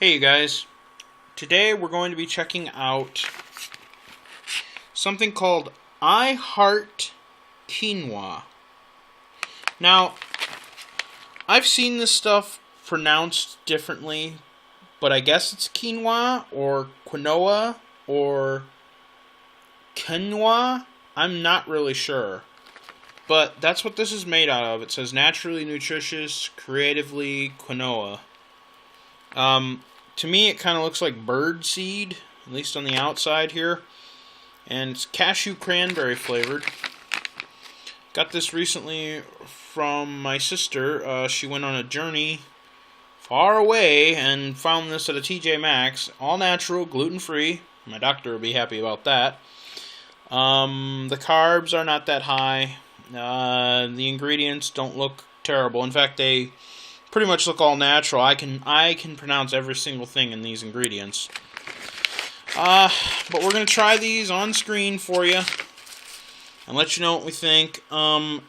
Hey you guys, today we're going to be checking out something called I Heart Keenwah. Now, I've seen this stuff pronounced differently, but I guess it's quinoa or quinoa or quinoa. I'm not really sure, but that's what this is made out of. It says naturally nutritious, creatively quinoa. To me, it kind of looks like bird seed, at least on the outside here. And it's cashew cranberry flavored. Got this recently from my sister. She went on a journey far away and found this at a TJ Maxx. All natural, gluten-free. My doctor will be happy about that. The carbs are not that high. The ingredients don't look terrible. In fact, they pretty much look all natural. I can pronounce every single thing in these ingredients. But we're gonna try these on screen for you and let you know what we think. I'm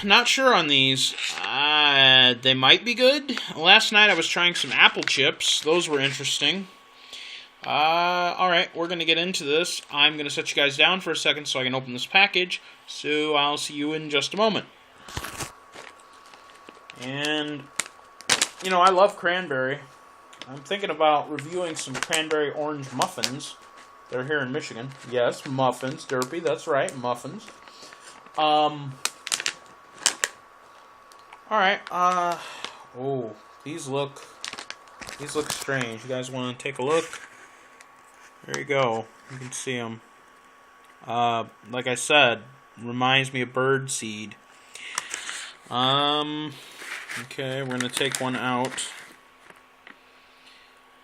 not sure on these. They might be good. Last night I was trying some apple chips. Those were interesting. Alright, we're going to get into this. I'm going to set you guys down for a second so I can open this package. So I'll see you in just a moment. And, you know, I love cranberry. I'm thinking about reviewing some cranberry orange muffins. They're here in Michigan. Yes, muffins, Derpy, that's right, muffins. Alright, oh, these look strange. You guys want to take a look? There you go. You can see them. Like I said, reminds me of bird seed. Okay, we're going to take one out.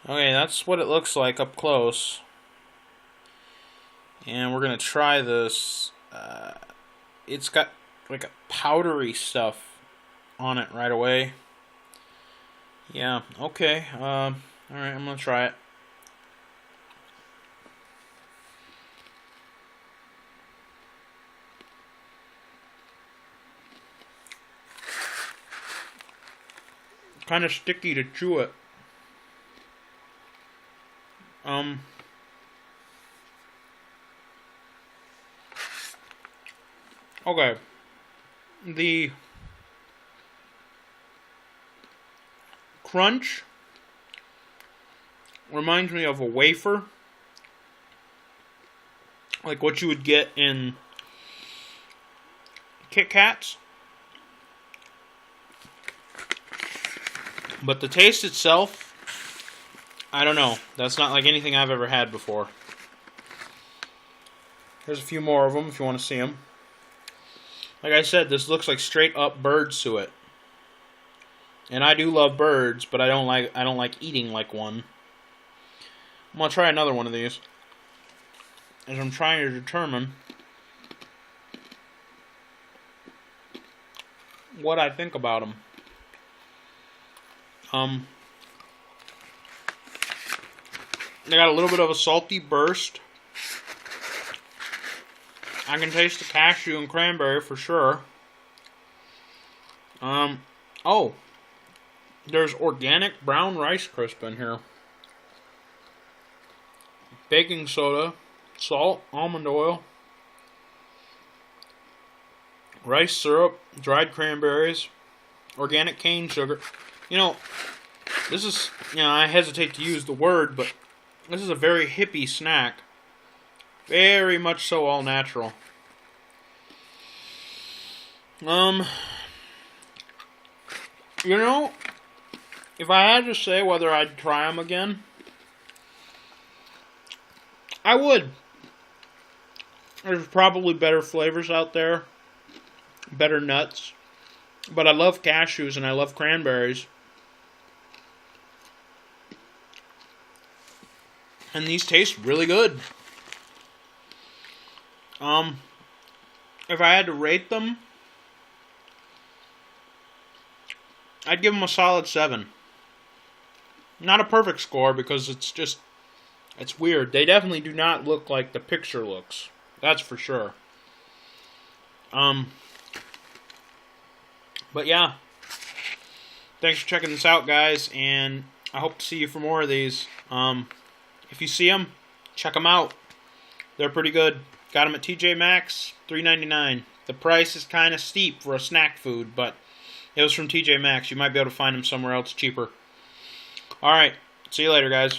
Okay, that's what it looks like up close. And we're going to try this. It's got like a powdery stuff on it right away. Yeah, okay. Alright, I'm going to try it. Kind of sticky to chew it. Okay. The crunch reminds me of a wafer. Like what you would get in Kit Kats. But the taste itself, I don't know. That's not like anything I've ever had before. There's a few more of them if you want to see them. Like I said, this looks like straight up bird suet. And I do love birds, but I don't like eating like one. I'm gonna try another one of these, as I'm trying to determine what I think about them. They got a little bit of a salty burst. I can taste the cashew and cranberry for sure. Oh, there's organic brown rice crisp in here. Baking soda, salt, almond oil, rice syrup, dried cranberries, organic cane sugar. You know, this is, I hesitate to use the word, but this is a very hippie snack. Very much so all natural. You know, if I had to say whether I'd try them again, I would. There's probably better flavors out there, better nuts, but I love cashews and I love cranberries. And these taste really good. If I had to rate them, I'd give them a solid 7. Not a perfect score because it's weird. They definitely do not look like the picture looks. That's for sure. But yeah, thanks for checking this out, guys, and I hope to see you for more of these. If you see them, check them out. They're pretty good. Got them at TJ Maxx, $3.99. The price is kind of steep for a snack food, but it was from TJ Maxx. You might be able to find them somewhere else cheaper. Alright, see you later, guys.